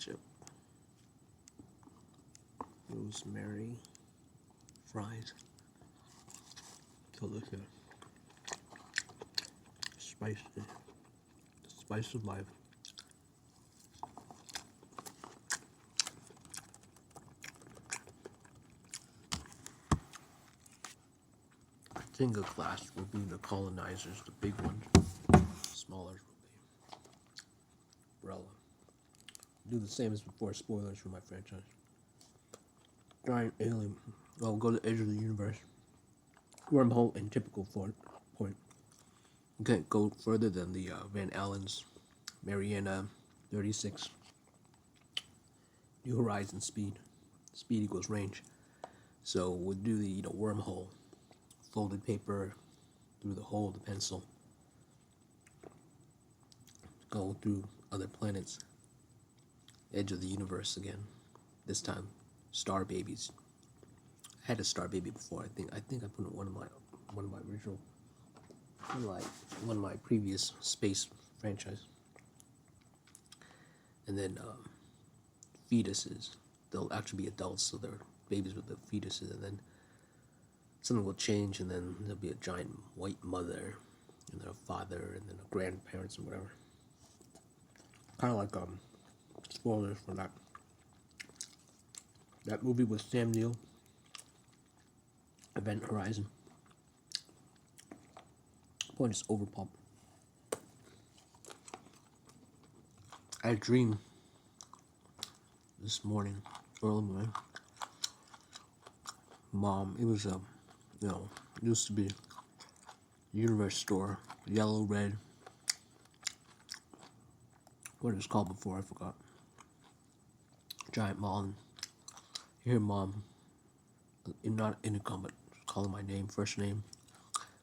ketchup, rosemary, fries, delicious, spicy, the spice of life. I think a class will be the colonizers, the big ones. Smaller will be Umbrella. Do the same as before. Spoilers for my franchise. Giant alien. Well, go to the edge of the universe. Wormhole and typical point. You can't go further than the Van Allen's Mariana 36. New Horizon speed. Speed equals range. So we'll do the wormhole. Folded paper through the hole of the pencil. Go through other planets. Edge of the universe again. This time, star babies. I had a star baby before. I think I put it in one of my original, one of my previous space franchise. And then fetuses. They'll actually be adults, so they're babies with the fetuses, and then something will change, and then there'll be a giant white mother, and then a father, and then a grandparents, and whatever. Kind of like spoilers for that movie with Sam Neill, Event Horizon. Point is overpop. I had a dream this morning, early morning. Mom, it was it used to be a universe store, yellow, red. What it was called before, I forgot. Giant mall. And you hear Mom, not intercom, but calling my name, first name.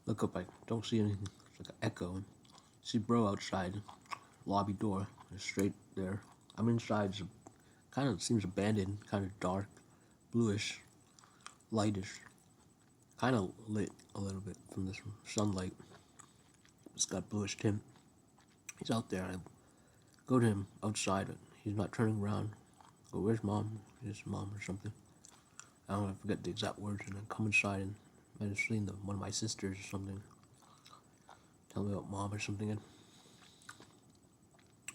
Look up, I don't see anything. It's like an echo. And see bro outside, lobby door, straight there. I'm inside. It's kind of seems abandoned, kind of dark, bluish, lightish, kind of lit a little bit from this sunlight. It's got bluish tint. He's out there. I go to him outside. He's not turning around. I go, where's Mom? His mom or something. I don't know, I forget the exact words. And I come inside and I just seen one of my sisters or something. Tell me about Mom or something. And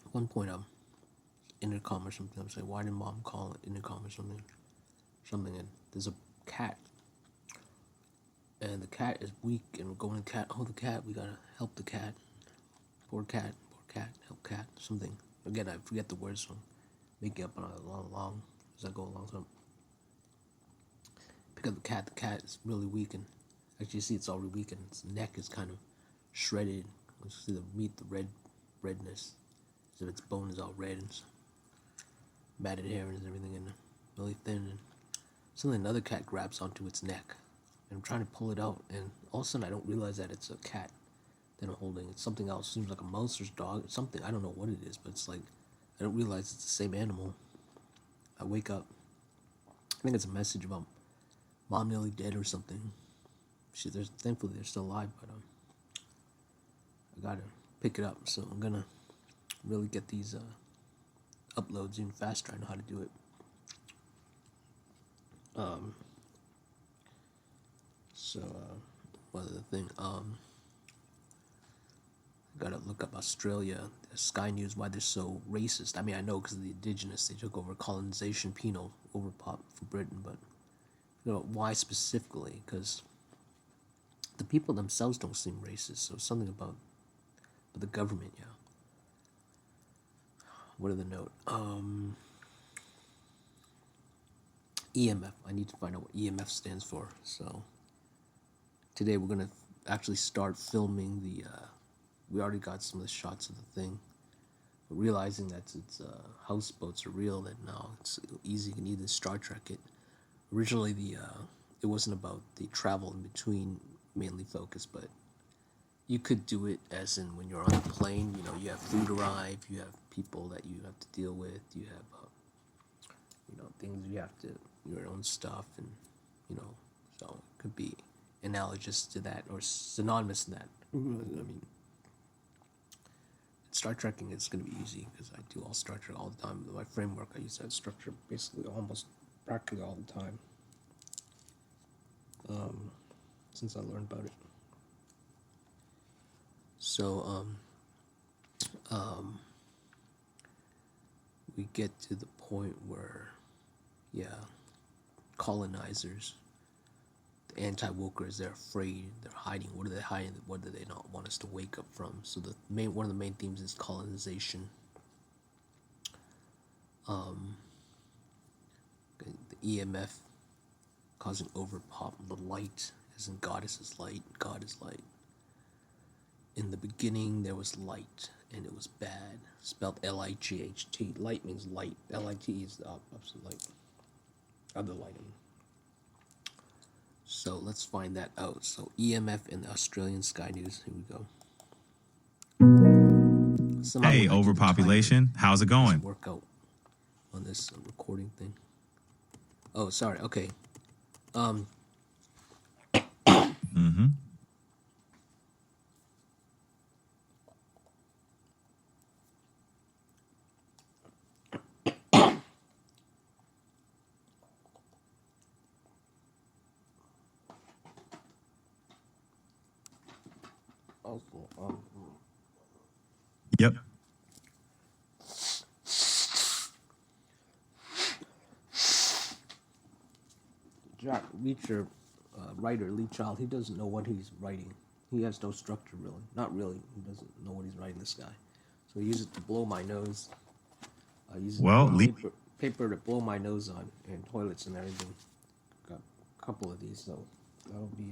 at one point, I'm intercom or something. I'm saying, why did Mom call it intercom or something? And there's a cat. And the cat is weak, and we're going to cat. Oh, the cat, we gotta help the cat. Poor cat, help cat, something. Again, I forget the words, so I'm making up on it along as I go along. So pick up the cat is really weak, and actually you see it's already weak, and its neck is kind of shredded. You see the meat, the redness, as if its bone is all red, and matted hair and everything, and really thin. And suddenly another cat grabs onto its neck, and I'm trying to pull it out, and all of a sudden I don't realize that it's a cat that I'm holding. It's something else. It seems like a monster's dog. It's something, I don't know what it is, but it's like, I don't realize it's the same animal. I wake up. I think it's a message about Mom nearly dead or something. Thankfully they're still alive, but I gotta pick it up. So I'm gonna really get these uploads even faster. I know how to do it. What other thing? Gotta look up Australia, Sky News, why they're so racist. I mean, I know because of the indigenous, they took over colonization, penal overpop for Britain, but why specifically? Because the people themselves don't seem racist, so something about the government, yeah. What are the note? EMF. I need to find out what EMF stands for. So today we're gonna actually start filming the. We already got some of the shots of the thing, but realizing that its houseboats are real, that now it's easy. You can either Star Trek it. Originally, it wasn't about the travel in between mainly focused, but you could do it as in when you're on a plane. You have food arrive, you have people that you have to deal with, you have things you have to, your own stuff, and so it could be analogous to that or synonymous to that. I mean, Star Trekking is going to be easy because I do all Star Trek all the time. My framework, I use that structure basically almost practically all the time since I learned about it. So we get to the point where, yeah, colonizers, the anti-wokers, they're afraid, they're hiding. What are they hiding? What do they not want us to wake up from? So one of the main themes is colonization. The EMF causing overpop. The light, as in goddess is light, God is light. In the beginning there was light, and it was bad. Spelled L-I-G-H-T. Light means light. L-I-T is the opposite light. Other light. So let's find that out. So EMF in the Australian Sky News. Here we go. Somehow Hey, overpopulation. How's it going? Work out on this recording thing. Oh, sorry. Okay. Yep. Jack Reacher, writer Lee Child, he doesn't know what he's writing. He has no structure, really. Not really. He doesn't know what he's writing, this guy. So he uses it to blow my nose. I use paper to blow my nose on, and toilets and everything. Got a couple of these, so that'll be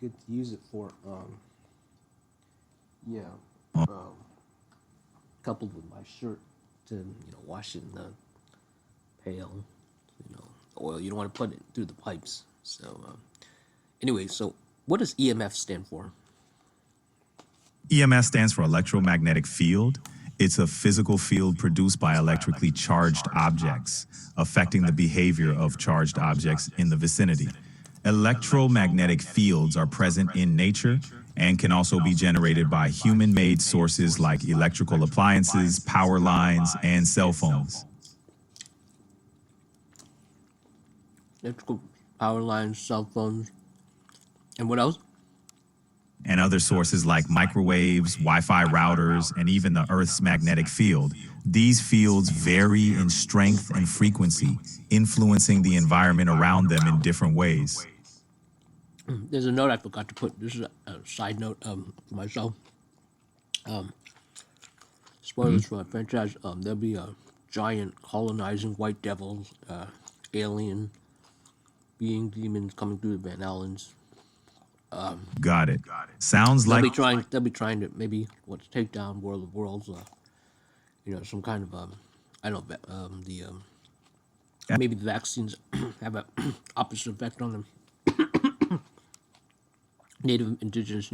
good to use it for. Coupled with my shirt to wash it in the pail, oil. You don't want to put it through the pipes. So anyway, so what does EMF stand for? EMF stands for electromagnetic field. It's a physical field produced by electrically charged objects, affecting the behavior of charged objects in the vicinity. Electromagnetic fields are present in nature and can also be generated by human-made sources like electrical appliances, power lines, and cell phones. Electrical power lines, cell phones, and what else? And other sources like microwaves, Wi-Fi routers, and even the Earth's magnetic field. These fields vary in strength and frequency, influencing the environment around them in different ways. There's a note I forgot to put. This is a side note for myself. Spoilers for my franchise. There'll be a giant colonizing white devils, alien being demons coming through the Van Allens. Got it. Sounds like they'll be trying to maybe take down World of Worlds. Some kind of I don't know. Maybe the vaccines have an opposite effect on them. Native, indigenous,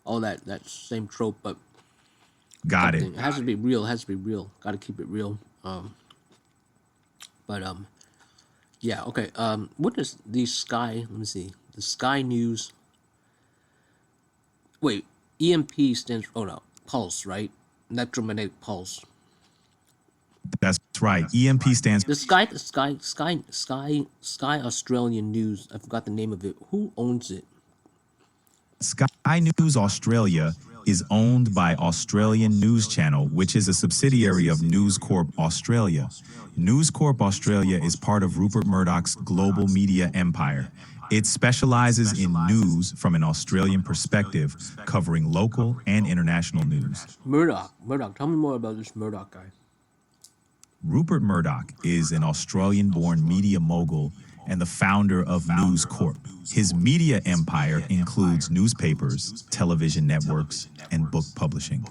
all that same trope, but got it. It has to be real. Got to keep it real. Yeah. Okay. What is the Sky? Let me see. The Sky News. Wait. EMP stands for pulse, right? Electromagnetic pulse. That's right. EMP stands for Sky Australian News. I forgot the name of it. Who owns it? Sky News Australia is owned by Australian News Channel, which is a subsidiary of News Corp Australia. News Corp Australia is part of Rupert Murdoch's global media empire. It specializes in news from an Australian perspective, covering local and international news. Murdoch, tell me more about this Murdoch guy. Rupert Murdoch is an Australian-born media mogul and the founder of News Corp. His media empire includes newspapers, television networks, and book publishing.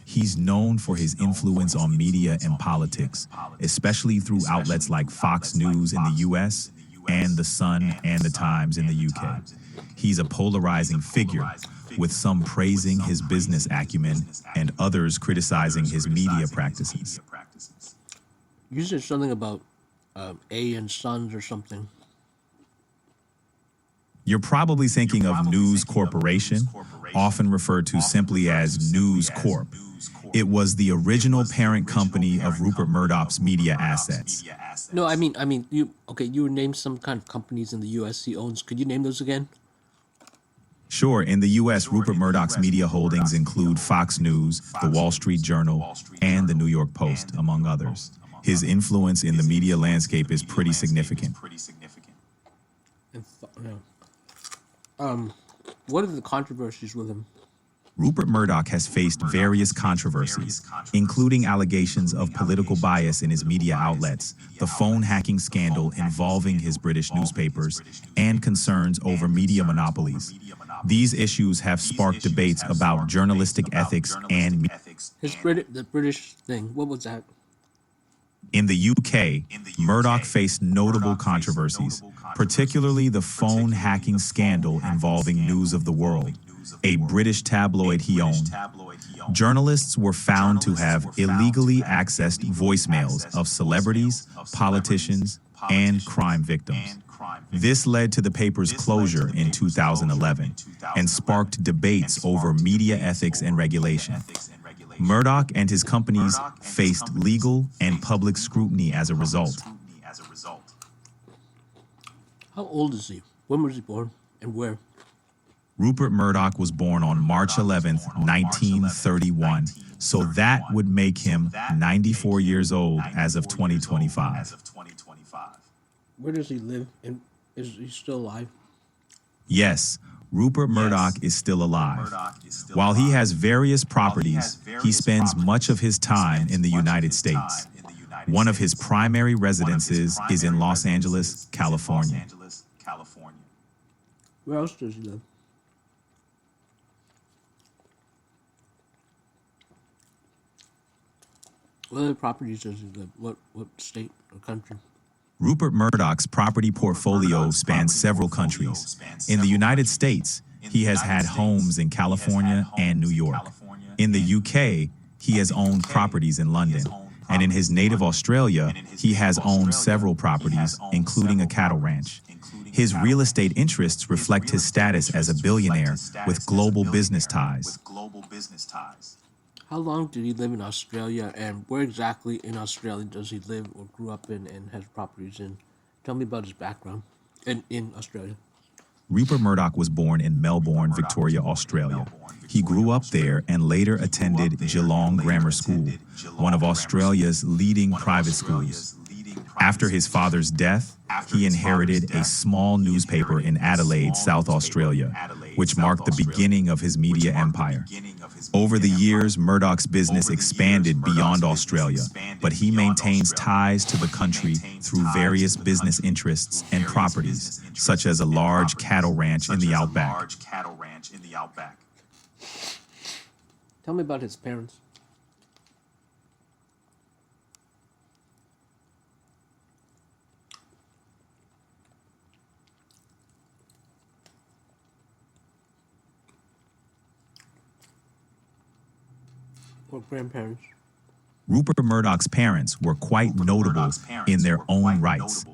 He's known for his influence on media and politics, especially through outlets like Fox News in the US and The Sun and The Times in the UK. He's a polarizing figure, with some praising his business acumen and others criticizing his media practices. You said something about A and Sons or something. You're probably thinking of News Corporation, often referred to simply as News Corp. It was the original parent company of Rupert Murdoch's media assets. No, you named some kind of companies in the U.S. he owns. Could you name those again? Sure, in the U.S., Rupert Murdoch's media holdings include Fox News, The Wall Street Journal, and The New York Post, among others. His influence in the media landscape is pretty significant. And what are the controversies with him? Rupert Murdoch has faced various controversies, including allegations of political bias in his media outlets, the phone hacking scandal involving his British newspapers, and concerns over media monopolies. These issues have sparked debates about journalistic ethics and The British thing. What was that? in the UK, Murdoch faced notable controversies, particularly the phone hacking scandal involving News of the World, a British tabloid he owned. Journalists were found to have illegally accessed voicemails of celebrities, politicians, and crime victims. This led to the paper's closure in 2011 and sparked debates over media ethics and regulation. Murdoch and his companies faced legal and public scrutiny as a result. How old is he? When was he born? And where? Rupert Murdoch was born on March 11th, 1931, so that would make him 94 years old as of 2025. Where does he live? And is he still alive? Yes, Rupert Murdoch is still alive. While he has various properties, he spends much of his time in the United States. One of his primary residences is in Los Angeles, California. Where else does he live? What other properties does he live? What state or country? Rupert Murdoch's property portfolio spans several countries. In the United States, he has had homes in California and New York. In the UK, he has owned properties in London. And in his native Australia, he has owned several properties, including a cattle ranch. His real estate interests reflect his status as a billionaire with global business ties. How long did he live in Australia, and where exactly in Australia does he live or grew up in and has properties in? Tell me about his background in Australia. Rupert Murdoch was born in Melbourne, Victoria, Australia. He grew up there and later attended Geelong Grammar School, one of Australia's leading private schools. After his father's death, he inherited a small newspaper in Adelaide, South Australia, which marked the beginning of his media empire. Over the years, Murdoch's business expanded beyond Australia, but he maintains ties to the country through various business interests and properties, such as a large cattle ranch in the outback. Tell me about his parents. Or grandparents. Rupert Murdoch's parents were quite notable in their own rights.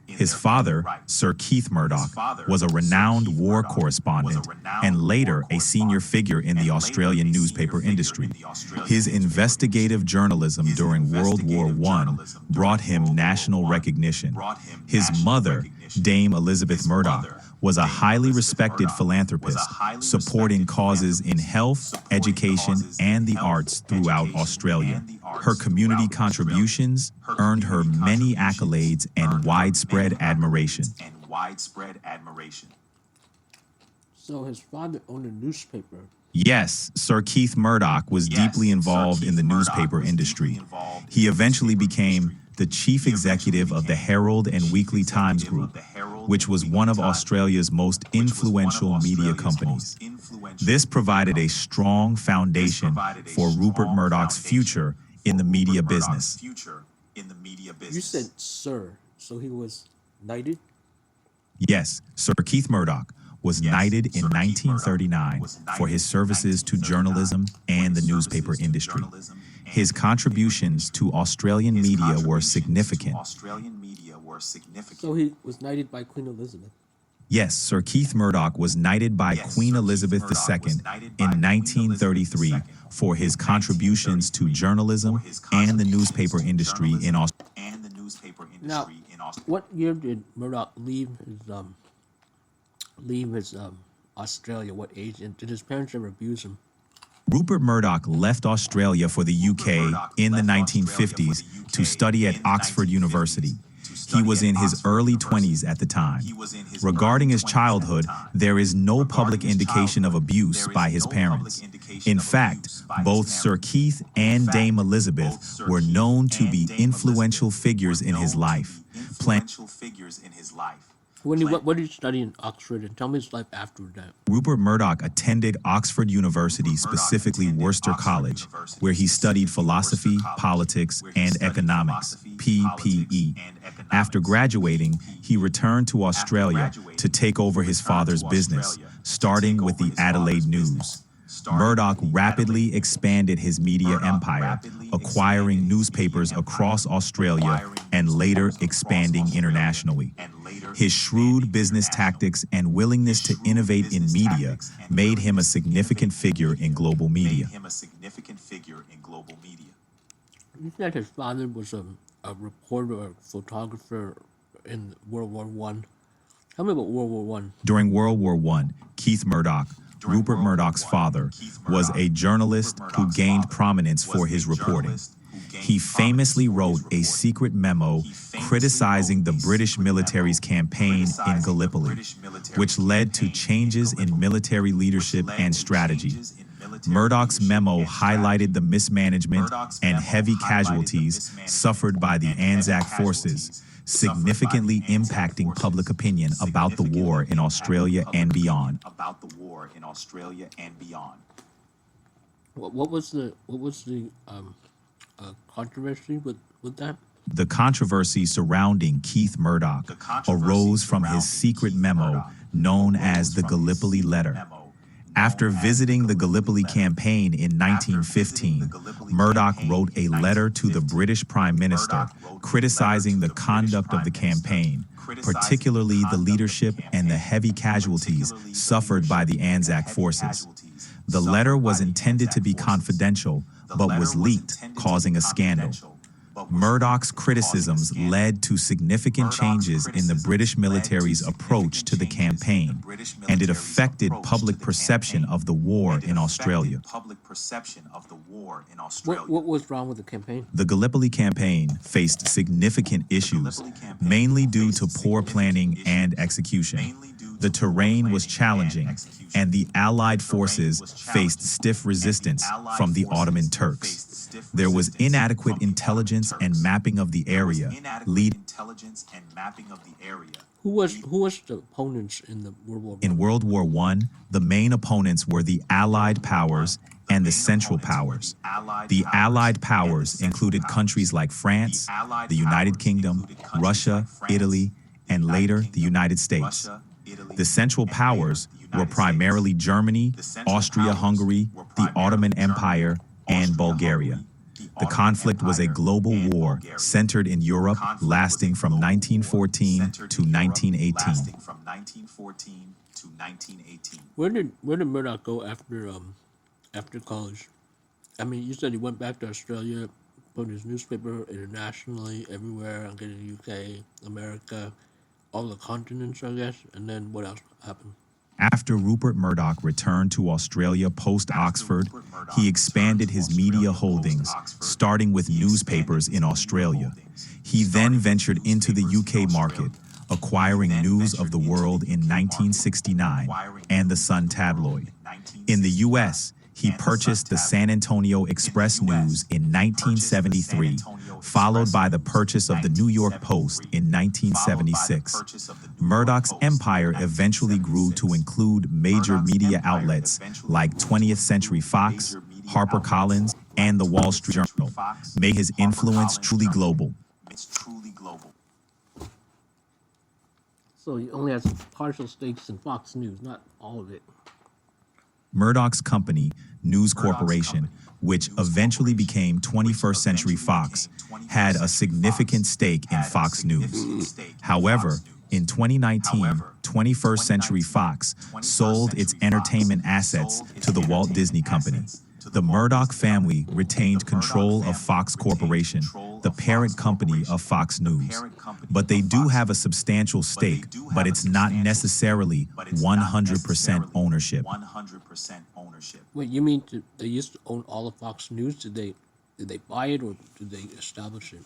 His father, Sir Keith Murdoch, was a renowned war correspondent and later a senior figure in the Australian newspaper industry. His investigative journalism during World War I brought him national recognition. His mother, Dame Elizabeth Murdoch, was a highly respected philanthropist, supporting causes in health, education, and the arts throughout Australia. Her community contributions earned her many accolades and widespread admiration. So his father owned a newspaper. Yes, Sir Keith Murdoch was deeply involved in the newspaper industry. He eventually became the chief executive of the Herald and Weekly Times Group, which was one of Australia's most influential media companies. This provided a strong foundation for Rupert Murdoch's future in the media business. You said sir, so he was knighted? Yes, Sir Keith Murdoch was knighted in 1939 for his services to journalism and the newspaper industry. His contributions to Australian media were significant. So he was knighted by Queen Elizabeth. Yes, Sir Keith Murdoch was knighted by Queen Elizabeth II in 1933 for his contributions to journalism and the newspaper industry in Australia. Now, what year did Murdoch leave his Australia? What age? And did his parents ever abuse him? Rupert Murdoch left Australia for the UK in the 1950s to study at Oxford University. He was in his early 20s at the time. Regarding his childhood, there is no public indication of abuse by his parents. In fact, both Sir Keith and Dame Elizabeth were known to be influential figures in his life. What did you study in Oxford? And tell me his life after that. Rupert Murdoch attended Oxford University, specifically Worcester College, where he studied philosophy, politics, and economics, PPE. After graduating, he returned to Australia to take over his father's business, starting with the Adelaide News. Murdoch rapidly expanded his media empire, acquiring newspapers across Australia and later expanding internationally. His shrewd business tactics and willingness to innovate in media made him a significant figure in global media. You said his father was a reporter or photographer in World War One. Tell me about World War One. During World War I, Keith Murdoch, Rupert Murdoch's father, was a journalist who gained prominence for his reporting. He famously wrote a secret memo criticizing the British military's campaign in Gallipoli, which led to changes in military leadership and strategy. Murdoch's memo highlighted the mismanagement and heavy casualties suffered by the Anzac forces, significantly impacting public opinion about the war in Australia and beyond. What was the controversy with that? The controversy surrounding Keith Murdoch arose from his secret memo known as the Gallipoli Letter. After visiting the Gallipoli campaign in 1915, Murdoch wrote a letter to the British Prime Minister criticizing the conduct of the campaign, particularly the leadership and the heavy casualties suffered by the Anzac forces. The letter was intended to be confidential, but was leaked, causing a scandal. Murdoch's criticisms led to significant changes in the British military's approach to the campaign, and it affected public perception of the war in Australia. What was wrong with the campaign? The Gallipoli campaign faced significant issues, mainly due to poor planning and execution. The terrain was challenging, and the Allied forces faced stiff resistance from the Ottoman Turks. There was inadequate intelligence and mapping of the area, Who was the opponents in the World War? In World War I, the main opponents were the Allied powers and the Central Powers. The Allied powers included countries like France, the United Kingdom, Russia, Italy, and later the United States. The Central Powers were primarily Germany, Austria-Hungary, the Ottoman Empire, and Bulgaria. The conflict was a global war centered in Europe, lasting from 1914 to 1918. Where did Murdoch go after college? I mean, you said he went back to Australia, put his newspaper internationally, everywhere, including the UK, America, all the continents, I guess. And then what else happened? After Rupert Murdoch returned to Australia post-Oxford, he expanded his media holdings, starting with newspapers in Australia. He then ventured into the UK market, acquiring News of the World in 1969 and the Sun tabloid. In the US, he purchased the San Antonio Express News in 1973, followed by the purchase of the New York Post in 1976. Murdoch's empire eventually grew to include major media outlets like 20th Century Fox, HarperCollins, and the Wall Street Journal, making his influence truly global. So he only has partial stakes in Fox News, not all of it. Murdoch's company, News Corporation, which eventually became 21st Century Fox, had a significant stake in Fox News. However, In 2019, 21st Century Fox sold its entertainment assets to the Walt Disney Company. The Murdoch family retained control of Fox Corporation, the parent company of Fox News. But they do have a substantial stake, but it's not necessarily 100% ownership. Wait, you mean they used to own all of Fox News? Did they buy it or did they establish it?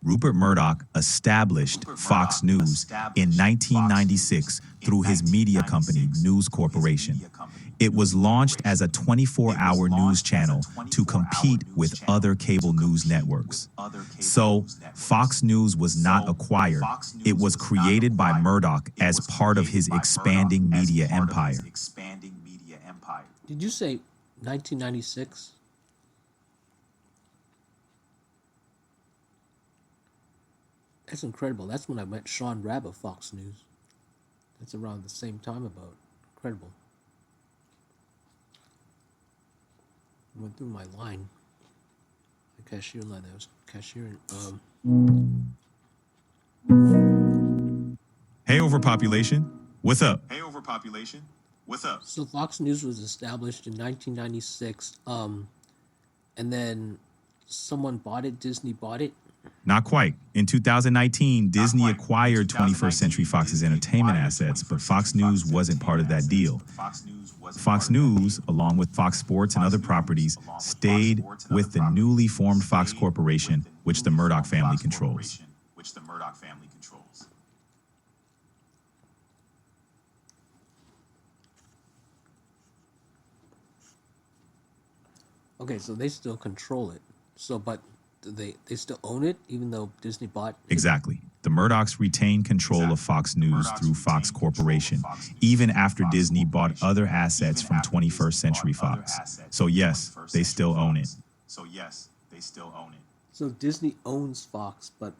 Rupert Murdoch established Fox News in 1996 through his media company, News Corporation. It was launched as a 24-hour news channel to compete with other cable news networks. So, Fox News was not acquired. It was created by Murdoch as part of his expanding media empire. Did you say 1996? That's incredible. That's when I met Sean Rabb of Fox News. That's around the same time about. Incredible. I went through my line. The cashier line. I was cashiering. Hey, overpopulation. What's up? So Fox News was established in 1996. And then someone bought it. Disney bought it. Not quite. In 2019, Disney acquired 21st Century Fox's entertainment assets, but Fox News wasn't part of that deal. Fox News, along with Fox Sports and other properties, stayed with the newly formed Fox Corporation, which the Murdoch family controls. Okay, so they still control it. So, but they still own it, even though Disney bought it? Exactly. The Murdochs retain control of Fox News through Fox Corporation, even after Disney bought other assets from 21st Century Fox. So yes, they still own it. So Disney owns Fox, but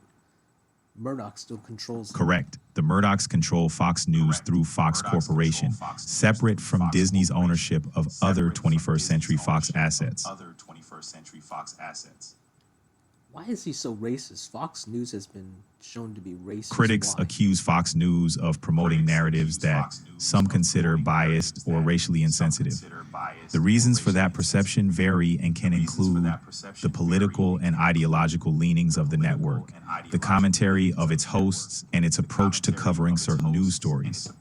Murdoch still controls it. Correct. The Murdochs control Fox News through Fox Corporation, separate from Disney's ownership of other 21st Century Fox assets. Why is he so racist? Fox News has been shown to be racist. Critics Why? accuse Fox News of promoting narratives that some consider biased or racially insensitive. The reasons for that perception vary and can include the political and ideological leanings of the network, the commentary of its hosts, and its approach to covering certain news stories.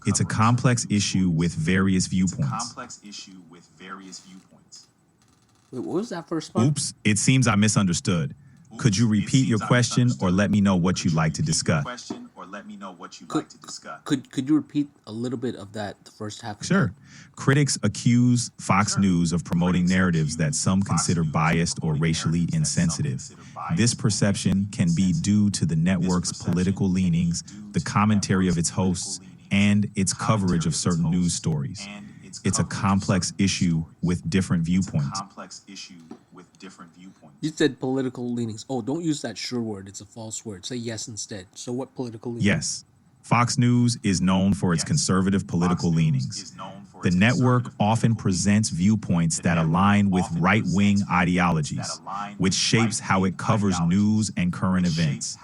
It's a complex issue with various viewpoints. Wait, what was that first part? Oops, it seems I misunderstood. Could you repeat your question or let me know what you'd like to discuss? Could you repeat a little bit of that, the first half? Sure. Critics accuse Fox News of promoting narratives that some consider biased or racially insensitive. This perception can be due to the network's political leanings, the commentary of its hosts, and its coverage of certain news stories. It's a complex issue with different viewpoints. You said political leanings. Oh, don't use that sure word. It's a false word. Say yes instead. So what political leanings? Yes. Fox News is known for its conservative political leanings. The network often presents viewpoints that align with right-wing ideologies, which shapes how it covers news and current events.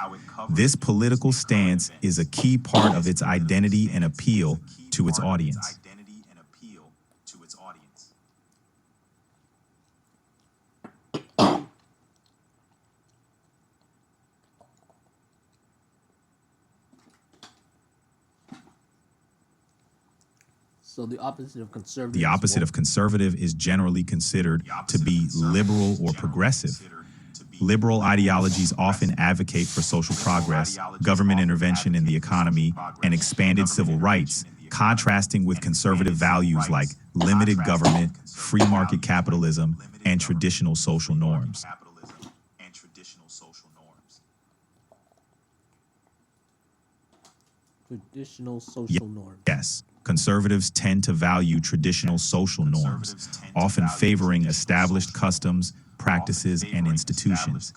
This political stance is a key part of its identity and appeal to its audience. So the opposite of conservative. The opposite of conservative is generally considered to be liberal or progressive. Liberal ideologies often advocate for social progress, government intervention in the economy, and expanded civil rights, contrasting with conservative values like limited government, free market capitalism, and traditional social norms. Traditional social norms. Yes. Conservatives tend to value traditional social norms, often favoring established customs, practices, and institutions.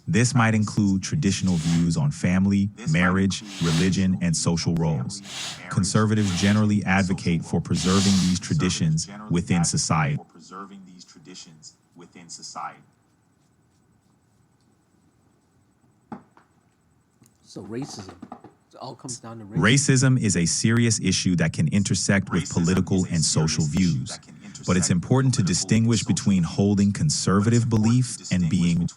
This might include traditional views on family, marriage, religion, and social roles. Conservatives generally advocate for preserving these traditions within society. So racism. It all comes down to Racism is a serious issue that can intersect with political and social views, but it's important to distinguish between holding conservative belief and being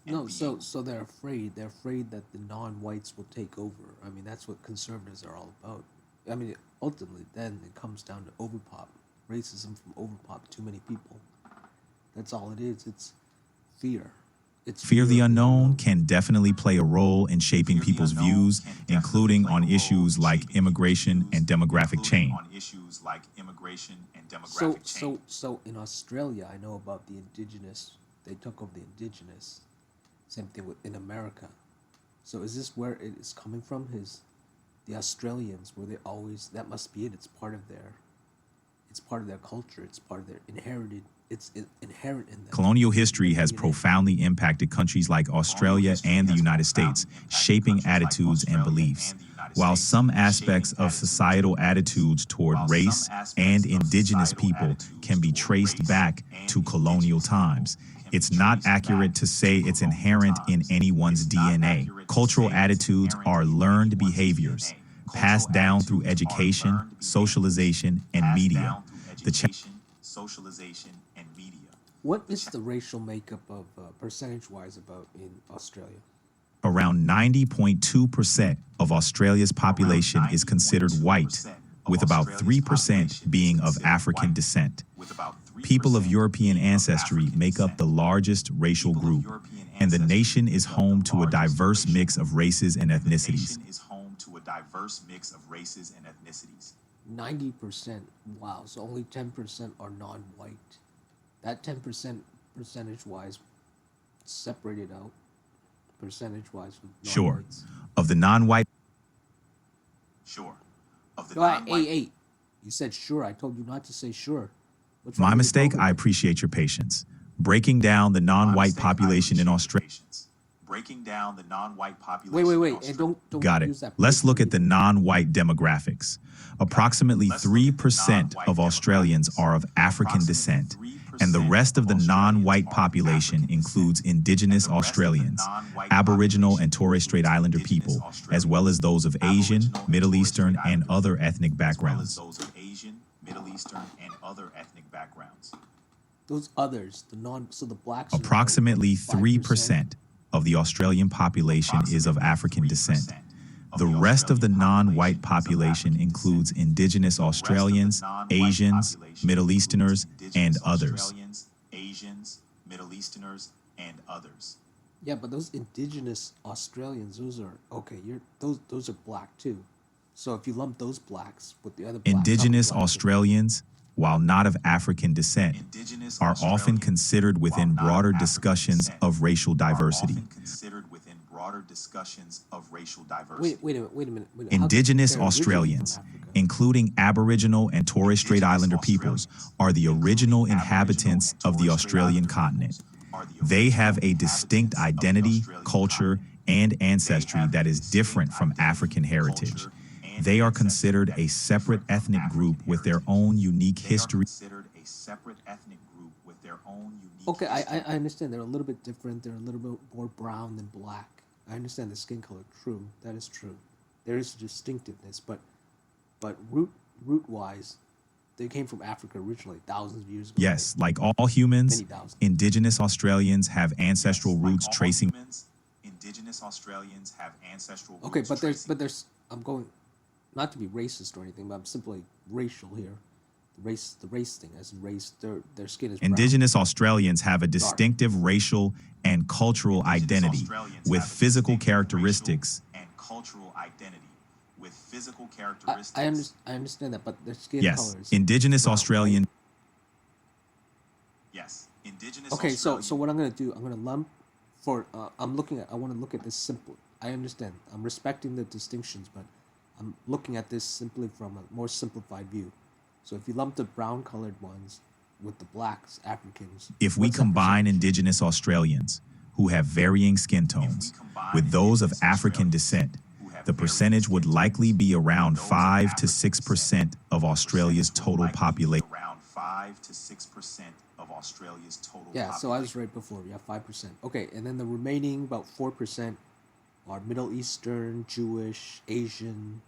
No, so they're afraid. They're afraid that the non-whites will take over. I mean, that's what conservatives are all about. I mean, ultimately, then it comes down to overpop, racism from overpop. Too many people. That's all it is. It's fear. It's Fear the of unknown unknown. can definitely play a role in shaping people's views, including on issues like immigration and demographic change. So in Australia, I know about the indigenous. They took over the indigenous. Same thing with in America. So is this where it is coming from? The Australians, where they always, that must be it. It's part of their culture. It's part of their inherited. Inherent in them. Colonial history has DNA. profoundly impacted countries like Australia and the United States, shaping attitudes and beliefs. While some aspects of societal attitudes toward race and indigenous people can be traced back to colonial times, it's not accurate to say it's inherent in anyone's DNA. Cultural attitudes are learned behaviors, passed down through education, socialization, and media. What is the racial makeup of percentage-wise about in Australia? Around 90.2% of Australia's population is considered white, with about 3% being of African descent. People of European ancestry make up the largest racial group, and the nation is home to a diverse mix of races and ethnicities. 90%. Wow. So only 10% are non-white. That 10% percentage-wise separated out percentage-wise from Sure, non-whites. of the non-white No, hey. You said sure. I told you not to say sure. What's wrong My with your mistake, I program? appreciate your patience. Breaking down the non-white population in Australia. Wait. And don't Got it. use that. Let's look at the personally. non-white demographics. Approximately 3% of Australians are of African descent, and the rest of the non-white population includes Indigenous Australians, Aboriginal and Torres Strait Islander people, as well as those of Asian, Middle Eastern, and other ethnic backgrounds. Those others, so the blacks. are Approximately like 5%. 3% of the Australian population is of African descent. The rest of the non-white population includes Indigenous Australians, Asians, Middle Easterners, and others. Yeah, but those indigenous Australians, those are okay. Those are black too. So if you lump those blacks with the other blacks, Indigenous how many blacks Australians, while not of African descent, are often considered within broader discussions of racial diversity. Wait a minute. How come Indigenous they're originally Australians, from Africa? including Aboriginal and Torres Strait Islander peoples, are the original inhabitants of the Australian continent. They have a distinct identity, culture, and ancestry that is different from African heritage. They are considered a separate ethnic group with their own unique history. Okay, I understand they're a little bit different. They're a little bit more brown than black. I understand the skin color. True, that is true. There is distinctiveness, but root wise, they came from Africa originally, thousands of years ago. Yes, like all humans, Many thousands. Indigenous Australians have ancestral roots tracing. Okay, but there's I'm going not to be racist or anything, but I'm simply racial here. The race thing, as in race, their skin is brown. Indigenous Australians have a distinctive racial and cultural identity with physical characteristics. I understand that, but their skin Yes, colors. Indigenous brown, right? Australian. Okay, so what I'm gonna do, I'm gonna lump for I want to look at this simply. I understand. I'm respecting the distinctions, but I'm looking at this simply from a more simplified view. So if you lump the brown colored ones with the blacks, Africans. If we what's that combine percentage? Indigenous Australians, who have varying skin tones, with those of African descent, the percentage would likely be around 5 to 6% of Australia's total population. Yeah, so I was right before. Yeah, 5%. Okay, and then the remaining about 4%. are Middle Eastern, Jewish, Asian,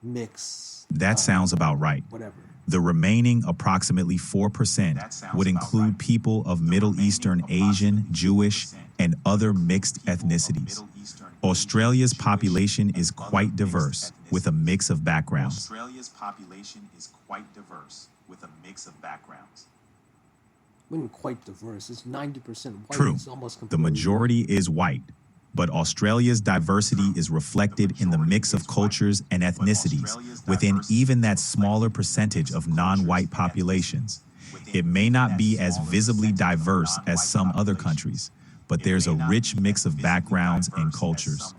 mix, That sounds about right. whatever. The remaining approximately 4% would include people of Middle Eastern, Asian, Jewish, and other mixed ethnicities. Australia's population is quite diverse, with a mix of backgrounds. When quite diverse, it's 90% white. True, It's almost the completely majority is white, but Australia's diversity is reflected in the mix of cultures and ethnicities within even that smaller percentage of non-white populations. It may not be as visibly diverse as some other countries, but there's a rich mix of backgrounds and cultures.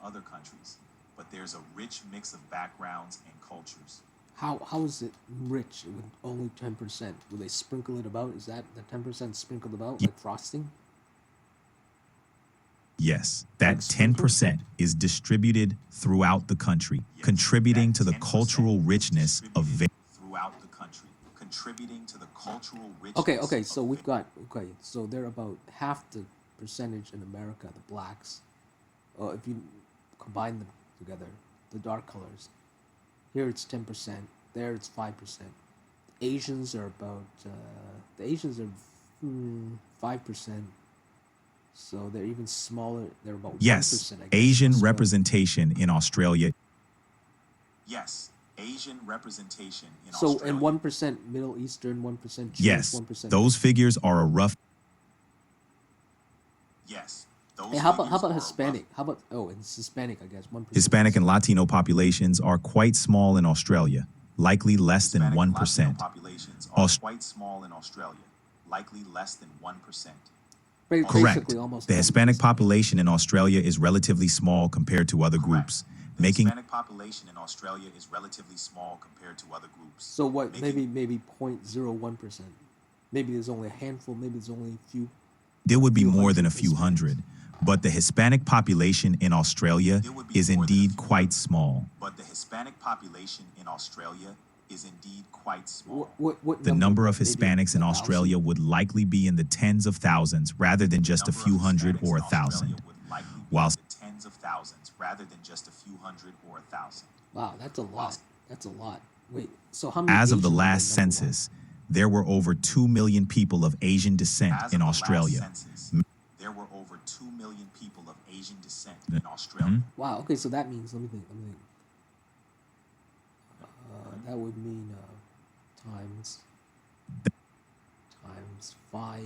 How is it rich with only 10%? Will they sprinkle it about? Is that the 10% sprinkled about like frosting? Yes, that Like sprinkles? 10% is distributed throughout the country, contributing to the cultural richness of Okay, so we've got so they're about half the percentage in America, the blacks. If you combine them together, the dark colors. Here it's 10%. There it's 5%. Asians are about the Asians are 5%. So they're even smaller. They're about 1%. Yes, I guess, Asian Australia. representation in Australia. So and 1% Middle Eastern, 1% Jewish, Yes, 1%. those figures are a rough. Hey, how about Hispanic? How about it's Hispanic? I guess 1%. Hispanic and Latino populations are quite small in Australia, likely less than 1%. Correct. Basically almost The 10%. Hispanic population in Australia is relatively small compared to other groups, making So what? Maybe 0.01%. Maybe there's only a handful. Maybe there's only a few. there would be few more than a hundred few Hispanics. hundred, but the Hispanic population in Australia is indeed quite small. What The number of Maybe Hispanics in 1,000? Australia would likely be in the tens of thousands rather than just a few hundred or 1,000. While Wow, that's a lot. That's a lot. Wait, so how many? as of the Asians are last number one? census, there were over 2 million people of Asian descent in Australia. Wow. Okay, so that means let me think. That would mean times 5.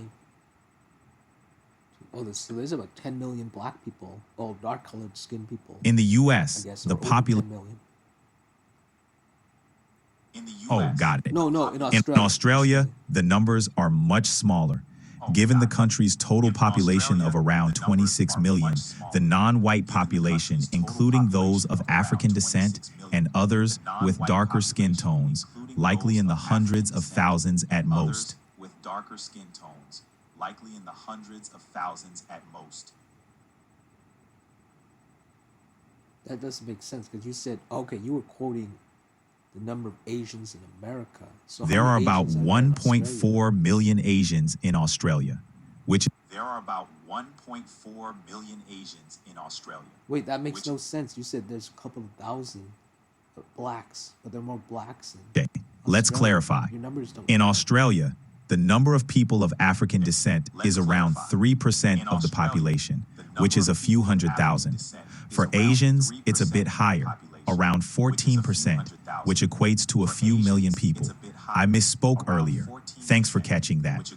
So there's about 10 million black people. Oh, dark colored skin people. In the I US, guess the or over 10 population. million. Oh, got it. No, in In Australia. Australia, the numbers are much smaller. Given the country's total population of around 26 million, the non-white population, including those of African descent and others with darker skin tones, likely in the hundreds of thousands at most. That doesn't make sense because you said you were quoting the number of Asians in America. So how There are many about Asians there in Australia? 1.4 million Asians in Australia, which Wait, that makes no sense. You said there's a couple of thousand blacks, but there are more blacks in okay, let's Australia. clarify. Your numbers don't. In Australia, the number of people of African descent is around 3% of the population, which is a few hundred thousand. For Asians, it's a bit higher, around 14%, which equates to a few million people. I misspoke earlier. Thanks for catching that.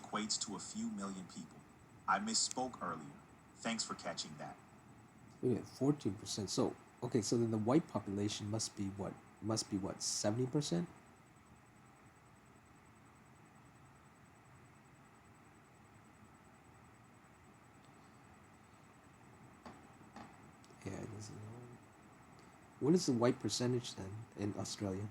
Wait, 14%. So so then the white population must be what? 70%? Yeah, this is, what is the white percentage then in Australia?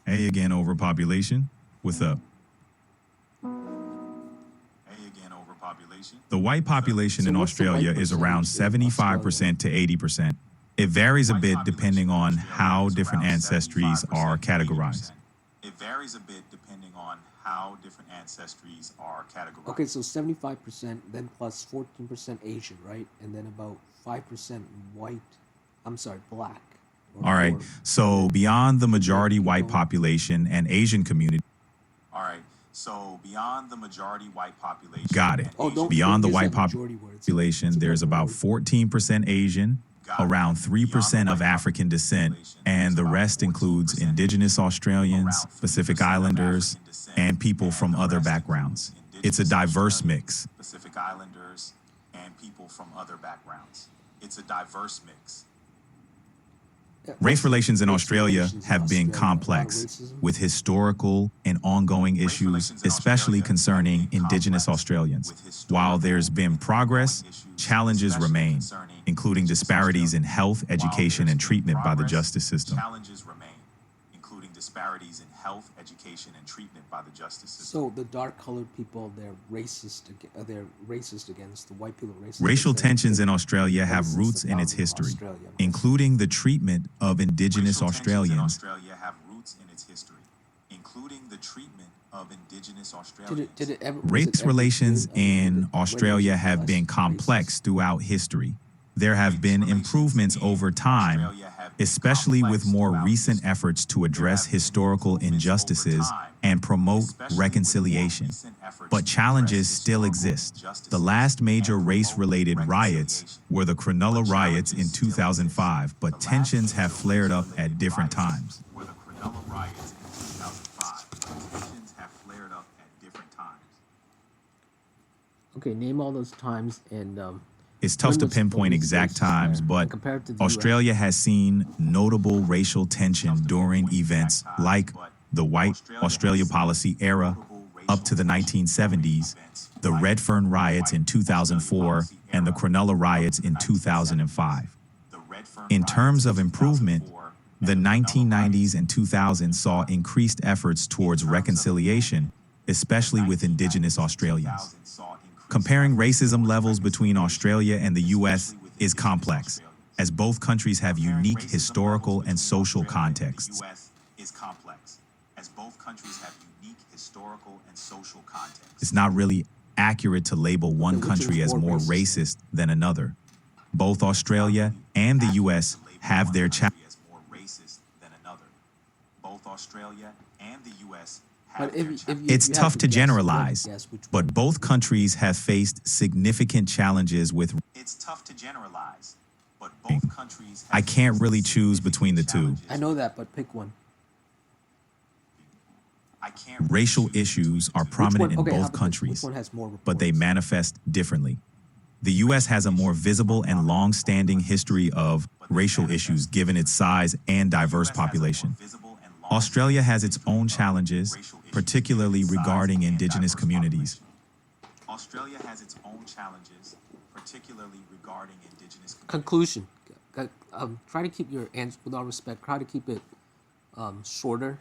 Hey again, overpopulation. What's up? The white population So in what's the white Australia is around percentage in 75% to 80%. It varies a bit depending on how different ancestries are categorized. It varies a bit depending on how different ancestries are categorized. Okay, so 75%, then plus 14% Asian, right? And then about 5% white. I'm sorry, black. All right. Or So beyond the majority people- white population and Asian community. All right. So beyond the majority white population. Got it. Oh, don't Beyond the use white that majority word. It's a- population, it's a there's bad about word. 14% Asian, around 3% of African descent, and the rest includes indigenous Australians, Pacific Islanders, and people from other backgrounds. It's a diverse mix. Pacific Islanders and people from other backgrounds. It's a diverse mix. Race relations in Australia have been complex, with historical and ongoing issues, especially concerning Indigenous Australians. While there's been progress, challenges remain, including disparities in health, education, and treatment by the justice system. Challenges remain, including disparities in health, education, and treatment by the justice system. So the dark-colored people, they're racist against the white people. Racist Racial against them. tensions in Australia have Since roots the in its founding of history, Australia. including the treatment of Indigenous Australians. Australia have roots in its history, including the treatment of Indigenous Did Australians. it ever, was Race it ever relations good? I mean, in when it was Australia have less been racist? complex throughout history. There have been improvements over time, especially with more recent efforts to address historical injustices and promote reconciliation. But challenges still exist. The last major race-related riots were the Cronulla riots in 2005, but tensions have flared up at different times. Were the Cronulla riots in 2005, but tensions have flared up at different times. Okay, name all those times and It's tough when to was the pinpoint police exact racist times, there? but And compared to the Australia has seen notable racial tension during events like the White Australia Policy era up to the 1970s, the Redfern riots in 2004, and the Cronulla riots in 2005. In terms of improvement, the 1990s and 2000s saw increased efforts towards reconciliation, especially with Indigenous Australians. Comparing racism levels between Australia and the U.S. is complex, as both countries have unique historical and social contexts. It's not really accurate to label one which is country as more more racist? racist than another. Both Australia and the U.S. have their challenges. Both Australia and the U.S. But have their if challenges. you It's have tough to guess, you have generalize, guess which but one. both countries have faced significant challenges with. It's tough to generalize, but both countries have I can't really faced choose between the significant two. I know that, but pick one. I can't really Racial choose issues are Which prominent one? in Okay, how both about this? countries, Which one has more but they reports? manifest differently. The U.S. has a more visible and long-standing history of racial issues given its size and diverse population. Australia has its own challenges, particularly regarding Indigenous communities. Australia has its own challenges, particularly regarding Indigenous communities. Conclusion. Try to keep your answer, with all respect, try to keep it shorter,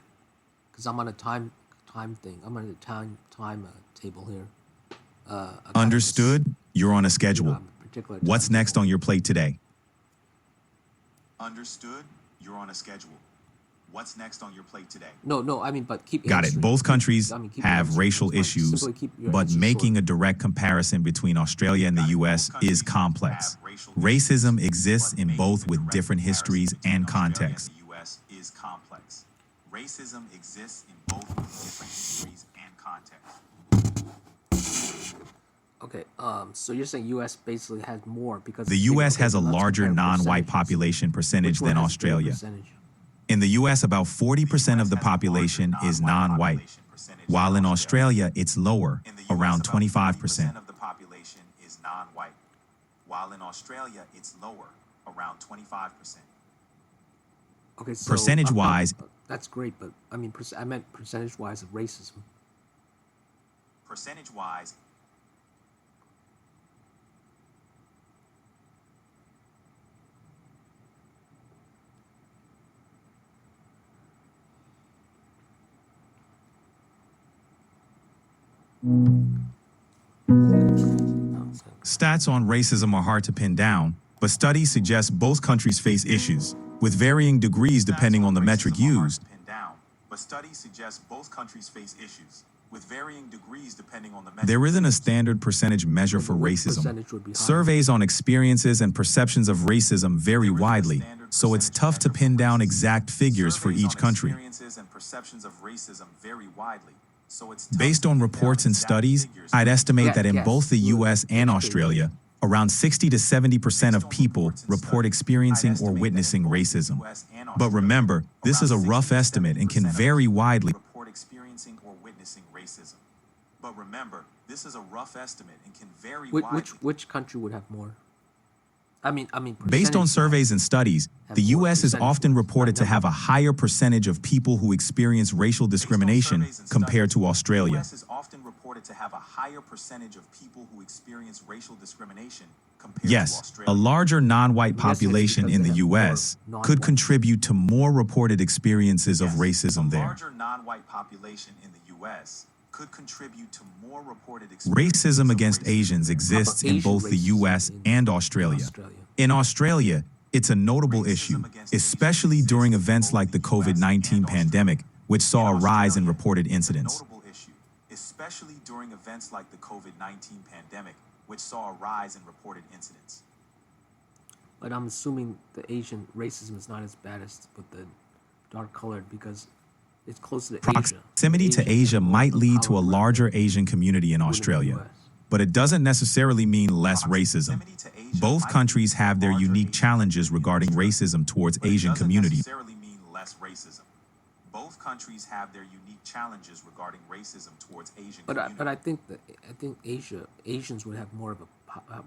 because I'm on a time thing. I'm on a time table here. I got Understood? You're on a this, schedule. particular What's time next table. on your plate today? Understood? You're on a schedule. What's next on your plate today? No, I mean, but keep Got it. answering. Both countries I mean, keep have answering. racial It's fine. issues, Simply keep your but answer making a short. direct comparison between Australia and the U.S. is complex. Racism exists in both with different histories and contexts. The U.S. is complex. Racism exists in both with different histories and contexts. Okay, so you're saying U.S. basically has more because The it's bigger. U.S. Okay, has a so let's larger compare non-white percentages. population percentage Which one than has a bigger Australia. percentage? In the U.S., about 40% of the population is non-white, while in Australia, it's lower, In the US, around about 40% 25%. of the population is non-white, while in Australia it's lower, around 25%. Okay, so Percentage-wise- that's great, but I mean, I meant percentage-wise of racism. Percentage-wise, Stats on racism are hard to pin down, but studies suggest both countries face issues, with varying degrees depending on the metric used. but studies suggest both countries face issues, with varying degrees depending on the measure. There isn't a standard percentage measure for Which racism. percentage would be higher? Surveys on experiences and perceptions of racism vary widely, so it's tough to pin down exact figures for Surveys each on country. Experiences and perceptions of racism vary widely, so it's Based on reports and studies, I'd estimate that in both the US and Australia, around 60 to 70% of people report experiencing or witnessing racism. But remember, this is a rough estimate and can vary widely. Report experiencing or witnessing racism. But remember, this is a rough estimate and can vary widely. Which country would have more? I mean, Based on percentage-wise, surveys and studies, the have more US is often percentage-wise, reported to not have a higher percentage of people who experience racial discrimination compared to The Australia. US is often reported to have a higher percentage of people who experience racial discrimination compared to Yes, Australia. a larger non-white I'm guessing it's population because in they the have more US could non-whites. contribute to more reported experiences of Yes, racism a there. larger non-white population in the US could contribute to more reported experiences Racism of against racism. Asians exists in Asian both the racism US in and Australia. In Australia, it's a notable issue, especially during events like the COVID-19 pandemic, which saw a rise in reported incidents. Notable issue, especially during events like the COVID-19 pandemic, which saw a rise in reported incidents. But I'm assuming the Asian racism is not as bad as with the dark colored because it's close to Asia. Proximity to Asians Asia have more might of a lead to a power larger Asian community in than the Australia, US. but it doesn't necessarily mean less racism. Proximity to Asia Both might countries lead to a have their larger unique Asian challenges community in regarding Australia, racism towards but it Asian doesn't communities. necessarily mean less racism. Both countries have their unique challenges regarding racism towards Asian communities. But I think Asians would have more of a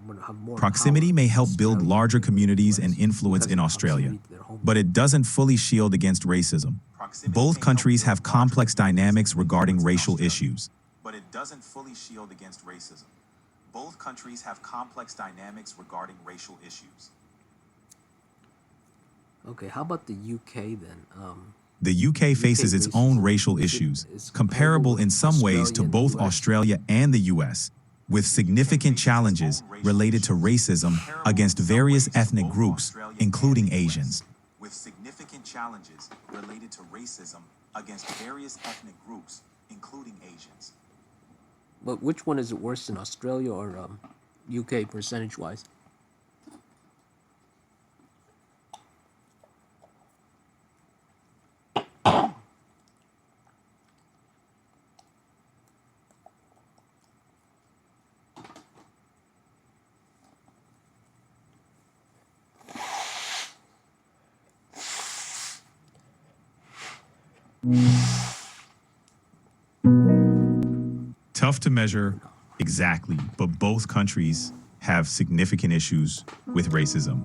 would have more Proximity power may in help build Australia larger than the communities US and influence because in of Australia, proximity to their home. but it doesn't fully shield against racism. Proximity Both may countries help have build larger complex communities dynamics and regarding influence in racial Australia, issues. but it doesn't fully shield against racism. Both countries have complex dynamics regarding racial issues. Okay, how about the UK then? The UK faces its own racism racial is issues, comparable comparable in with some ways to Australia and both US. Australia and the US, with significant challenges related to racism against various ethnic groups, including Asians. With significant challenges related to racism against various ethnic groups, including Asians. But which one is it worse in Australia or UK percentage-wise? Tough to measure exactly, but both countries have significant issues with racism.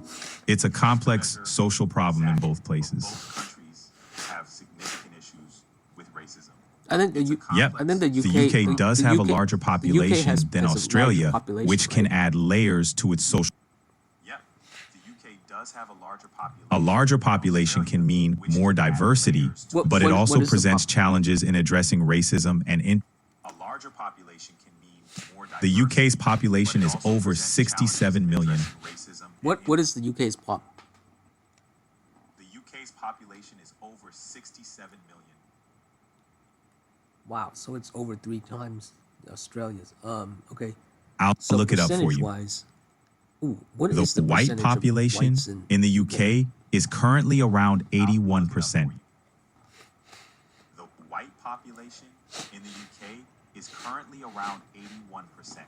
It's a complex social problem in both places. Both countries have significant issues with racism. I think the Yep. I think the UK The UK does have a larger the UK population has than a larger Australia, population, which can right? add layers to its social. Yep, the UK does have a larger population. A larger population can mean more diversity, What- but it what- also what is the presents pop- challenges in addressing racism and A larger population can mean more the diversity, UK's population but it is also over presents 67 challenges in million. addressing racism What and is the UK's pop? The UK's population is over 67 million. Wow, so it's over 3 times Australia's. Okay. I'll So look it up for you. percentage-wise, what is The the white percentage of population whites in the UK is currently around 81%. The white population in the UK is currently around 81%.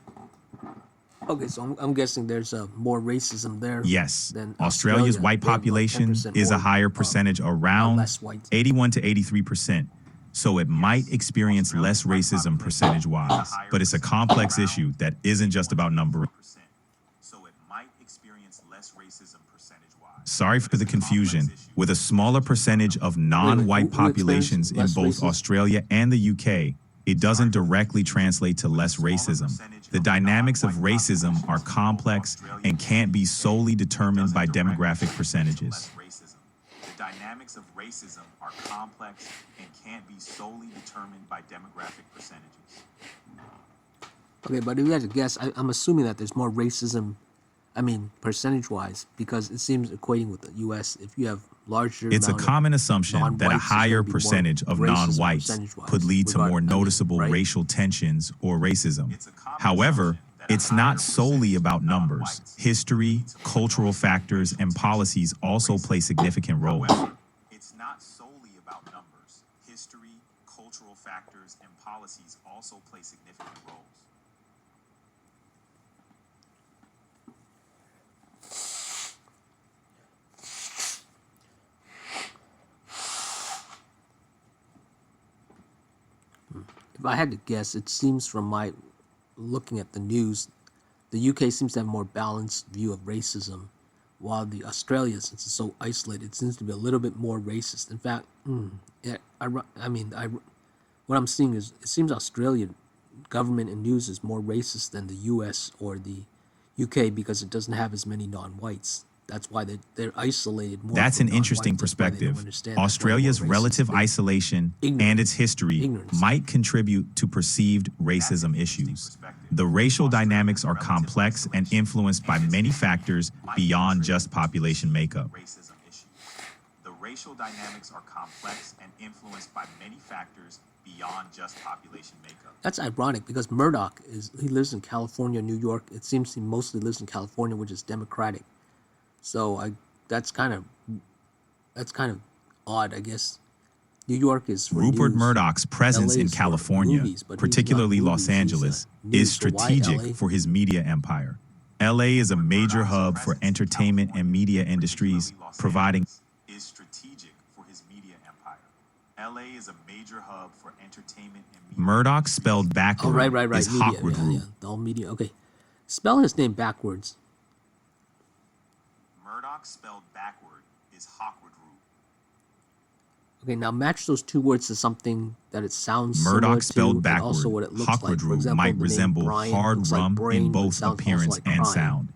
Okay, so I'm guessing there's more racism there. Yes, than Australia's Australia. white They have, like, population 10% is a more, higher percentage, around less whites. 81 to 83%. So it might experience less racism percentage-wise, but it's a complex issue that isn't just about number. So it might experience less racism percentage-wise. Sorry for the confusion. With a smaller percentage of non-white who experiences populations in less both racism? Australia and the UK, it doesn't directly translate to less racism. The dynamics of racism are complex and can't be solely determined by demographic percentages. Less racism. The dynamics of racism are complex and can't be solely determined by demographic percentages. Okay, but if you had to guess, I'm assuming that there's more racism, I mean, percentage-wise, because it seems equating with the U.S. If you have larger It's a amount of common assumption that a non-whites is higher gonna be more percentage of racism non-whites percentage-wise, could lead to more noticeable right? racial tensions or racism. It's a common However, assumption that a it's higher not solely percentage about of numbers. non-whites History, lead to more cultural noticeable factors, racial and tensions policies or also racism. play significant roles. However, it's not solely about numbers. History, cultural factors, and policies also play significant roles. If I had to guess, it seems from my looking at the news, the UK seems to have a more balanced view of racism, while the Australia, since it's so isolated, seems to be a little bit more racist. In fact, what I'm seeing is it seems Australian government and news is more racist than the US or the UK because it doesn't have as many non-whites. That's why they're isolated more. That's from an interesting non-whites. That's why they don't perspective. understand. That's why they're Australia's more racist. relative They- isolation and Ignorance. its history Ignorance. might contribute to perceived racism issues. The racial dynamics are complex and influenced by many factors beyond just population makeup. Racism issues. The racial dynamics are complex and influenced by many factors beyond just population makeup. That's ironic because Murdoch he lives in California, New York. It seems he mostly lives in California, which is Democratic. So that's kind of odd, I guess. New York is for Rupert news. Murdoch's presence LA in is for California, movies, but he's not particularly movies, Los he's, Angeles, news. is So why strategic LA? for his media empire. LA is a major hub for entertainment and media industries, providing Is strategic for his media empire. LA is a major hub for entertainment and media. Murdoch spelled backward Oh, right. is Media, Hawkwood yeah, Root. yeah. The whole media. Okay, spell his name backwards. Murdoch spelled backward is Hawkwood Root. Okay, now match those two words to something that it sounds Murdoch similar spelled to, and also backward, what it looks like. Hawkwood For Root example, might the name resemble Brian hard looks like rum brain, in but both sounds also appearance like and crying. sound.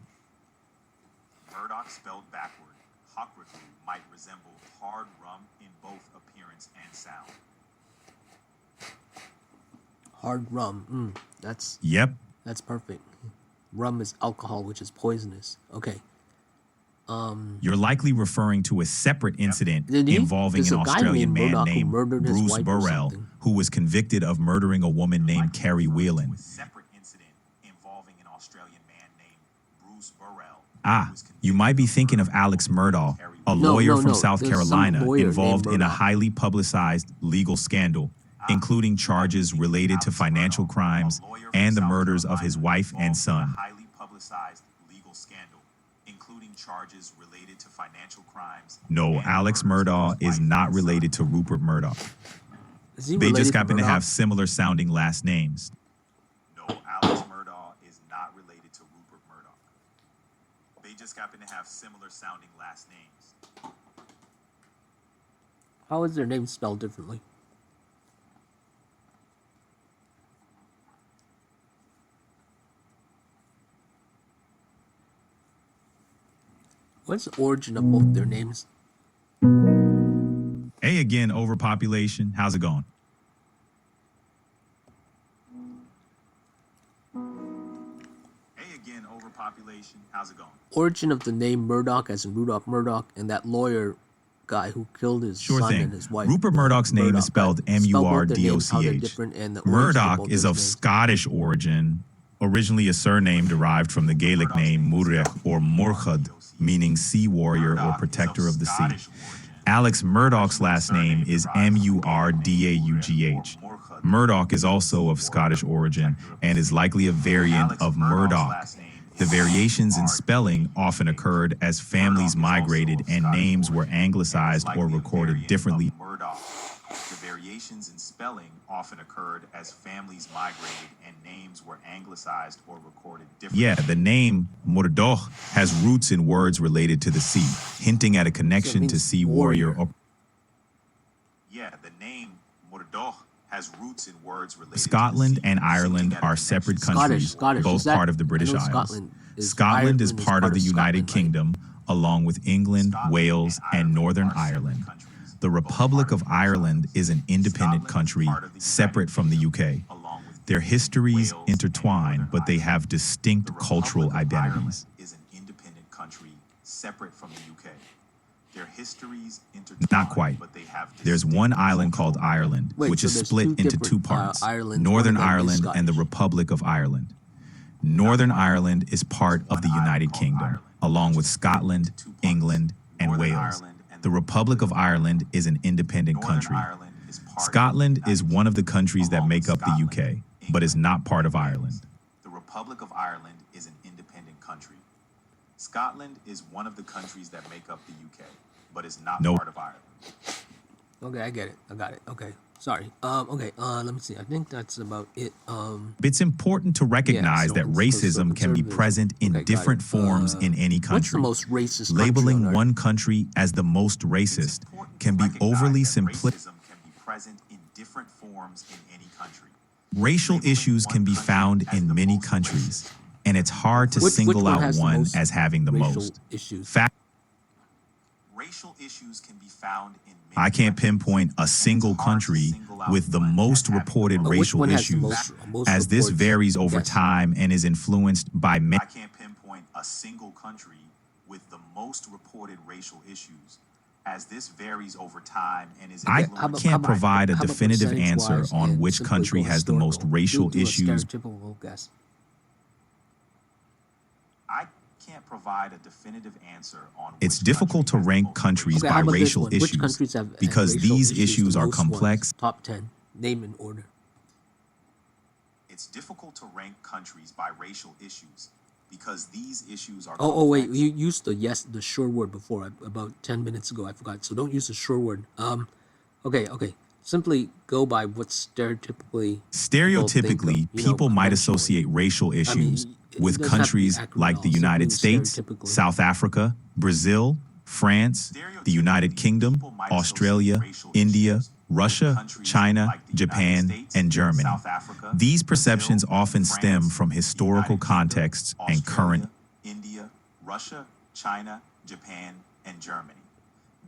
Murdoch spelled backward, Hawkwood Root might resemble hard rum in both appearance and sound. Hard rum. That's Yep, perfect. Rum is alcohol, which is poisonous. Okay. you're likely referring to a separate incident Did he? involving There's an a guy Australian named man Murdoch who named murdered his Bruce wife or Burrell, something. who was convicted of murdering a woman named Carrie Whelan. A separate incident involving an Australian man named Bruce Burrell. Ah, you might be thinking of Alex Murdaugh, a No, lawyer no, from no. South There's some Carolina lawyer involved named in a Murdaugh. highly publicized legal scandal, including charges related to financial crimes and the murders of his wife and son. Highly publicized legal scandal, including charges related to financial crimes. No, and Alex murders of Murdaugh his is wife not and son. related to Rupert Murdoch. Is he They related just happen to Murdoch? have similar sounding last names. No, Alex Murdaugh is not related to Rupert Murdoch. They just happen to have similar sounding last names. How is their name spelled differently? What's the origin of both their names? Hey again, overpopulation. How's it going? Hey again, overpopulation. How's it going? Origin of the name Murdoch, as in Rudolph Murdoch, and that lawyer guy who killed his Sure son thing. and his wife. Rupert Murdoch's name is spelled M-U-R-D-O-C-H. Murdoch is of Scottish origin, originally a surname derived from the Gaelic name Murech or Morchad, meaning sea warrior or protector of the sea. Alex Murdoch's last name is M-U-R-D-A-U-G-H. Murdoch is also of Scottish origin and is likely a variant of Murdoch. The variations in spelling often occurred as families migrated and names were anglicized or recorded differently. The variations in spelling often occurred as families migrated and names were anglicized or recorded differently. Yeah, the name Murdoch has roots in words related to the sea, hinting at a connection to means sea warrior. warrior. Yeah, the name Murdoch has roots in words related Scotland to the sea, and Ireland hinting at a are connection separate to countries, Scottish. both Is that- part of the I British know Isles. Scotland is- Scotland is Ireland is part of part the of United Scotland, right? Kingdom, along with England, Scotland Wales, and and Ireland Northern are separate Ireland. countries, The both Republic part of the Ireland British is an independent Scotland is country part of the separate United from the Kingdom, UK. along with Their histories Wales and intertwine, Northern but they Ireland. have distinct The cultural Republic of identities. Ireland is an independent country separate from the UK. Their histories intertwine, Not quite. but they have There's distinct one island called cultural Ireland, Wait, which so is there's split two into different, two parts, islands, Northern one of them is Ireland and the Scottish. Republic of Ireland. Northern Ireland is part of the United Kingdom, along with Scotland, England, and Wales. The Republic of Ireland is an independent Northern country. Ireland is part of Scotland the is United one of the Kingdom, countries that along make with up the UK, Scotland, but is England, not part of and Wales. Ireland. The Republic of Ireland is an independent country. Scotland is one of the countries that make up the UK, but is not No. part of Ireland. Okay, I get it. I got it. Okay, sorry. Okay. Let me see. I think that's about it. It's important to recognize so that it's- so racism can be conservative. present in Okay, got different it. forms in any What's the country. most racist country Labeling on Earth? one country as the most It's racist important can to be recognize overly that simplistic. racism can be present in different forms in any country. Racial Labeling issues one can be country found as in the many most countries, racist. and it's hard to Which single one out has the one most as having the racial most. issues? Fact, Racial issues can be found in many I can't countries, pinpoint a and it's single hard to country single out with the one most as having the reported most. Which racial one has the issues, most as this reports? varies over Yes. time and is influenced by many. I can't pinpoint a single country with the most reported racial issues, as this varies over time and is I Okay, how about- can't how about- provide a how about definitive answer percentage-wise on and which simply country go has the most historical? racial Do a issues. stereotypical guess. I can't provide a definitive answer on It's which difficult to country has the rank most countries racial Okay, by how about this racial one? Which issues countries have because racial these issues issues the are most ones? complex. Top 10. Name in order. It's difficult to rank countries by racial issues because these issues are Oh, wait. complex. You used the sure word before about 10 minutes ago. I forgot. So don't use the sure word. Okay. Simply go by what's stereotypically. Stereotypically, people might associate racial issues it with doesn't have to be countries accurate like at the all. United Simply States, stereotypically. South Africa, Brazil, France, the United Kingdom, People might Australia, associate racial India, issues with Russia, countries China, like the United Japan, States, and Germany. South Africa, These Brazil, perceptions often stem France, from the historical United Kingdom, contexts and current. Australia, India, Russia, China, Japan, and Germany.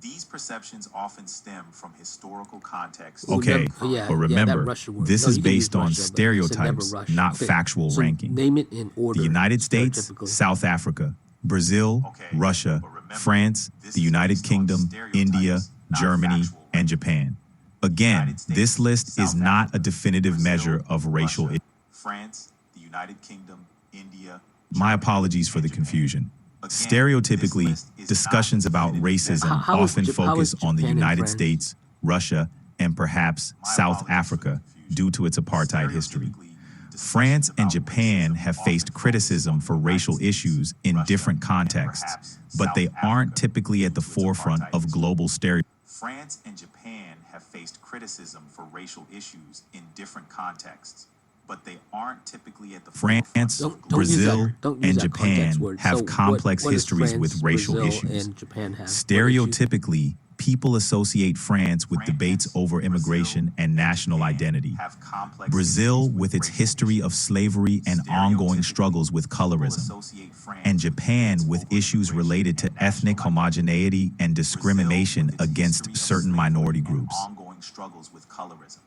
These perceptions often stem from historical contexts. Well, Okay, yeah, but that remember, Russia word. this No, is you can use based on Russia, but I said never stereotypes, Russia. not Okay, factual so ranking. Name it in order. The United States, stereotypically. South Africa, Brazil, Okay, Russia, but remember, France, this the is United based on Kingdom, stereotypes, India, not Germany, factual and ranking. Japan. Again, United States, this list is South not a Africa, definitive Brazil, measure of racial. Russia, France, the United Kingdom, India. My Germany, apologies for and the Japan. confusion. Again, Stereotypically, this list is discussions not about definitive racism measure. How is often Ja- how is focus on the Japan and United France? States, Russia, and perhaps My South apologies for the Africa confusion. due to its apartheid history. Stereotypically, discussions France and about Japan racism have often faced focus criticism on for the United racial States, issues in Russia, different and contexts, perhaps but they South aren't Africa typically at the due to its forefront apartheid of history. global stereotypes. France and Japan have faced criticism for racial issues in different contexts, but they aren't typically at the France, forefront of global Brazil, Don't use and that Japan context word. have So complex what does histories France, with racial Brazil, issues. and Japan have? What issues? Stereotypically, people associate France with debates France, over immigration Brazil, and national Japan identity. have complex Brazil, issues with its racial history issues. of slavery and ongoing Stereotypically, struggles with people colorism, associate France and with Japan debates with over issues immigration related to and national ethnic identity. homogeneity and discrimination Brazil with its against history of certain slavery minority and groups. ongoing struggles with colorism,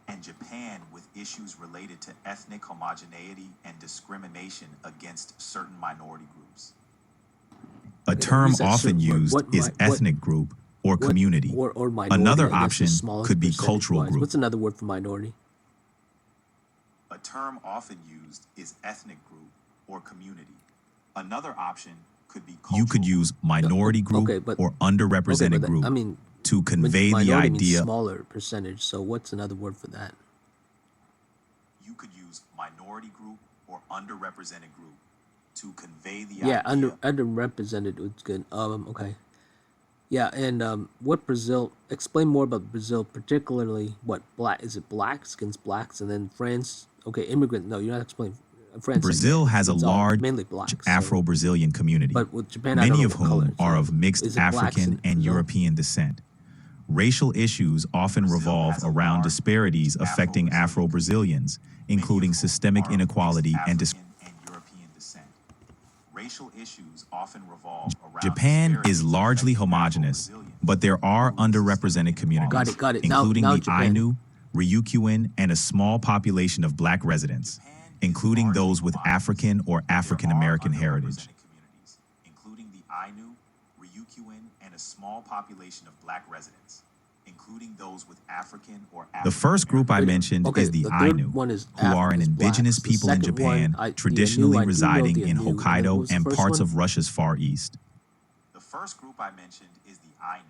and Japan with issues related to ethnic homogeneity and discrimination against certain minority groups. A term use that often certain word. used What is mi- what- ethnic group or community. Or minority. Another I guess, option the smallest could be cultural percentage-wise. group. What's another word for minority? A term often used is ethnic group or community. Another option could be cultural You could use minority group okay, but- or underrepresented Okay, but group I mean, to convey the minority means idea. smaller percentage. So what's another word for that? You could use minority group or underrepresented group to convey the Yeah, idea. underrepresented was good. Okay. Yeah, and what Brazil? Explain more about Brazil, particularly what black is it blacks against blacks, and then France. Okay, immigrant. No, you're not explaining France. Brazil has a it's all large mainly blacks. so- Afro-Brazilian community, but with Japan, I don't many know of what whom color, are so of mixed is it blacks African in and Brazil? European descent. Racial issues often Brazil revolve has a around large disparities affecting Afro-Brazilians, including systemic inequality and discrimination. African and European descent. Racial issues often revolve around Japan is disparities largely affecting homogenous, Afro-Brazilians, but there are including underrepresented systemic communities, Got it. Now including the Japan. Ainu, Ryukyuan, and a small population of black residents, Japan is including largely those with homogenous. African or There African are American underrepresented heritage. communities, including the Ainu, Ryukyuan, and a a small population of black residents, including those with African or The first group I Wait, mentioned okay, is the the third Ainu, one is who are an is indigenous blacks. The people in second Japan, one, traditionally I do know residing the in Anu, and then what Hokkaido was the and first parts one? of Russia's Far East. The first group I mentioned is the Ainu,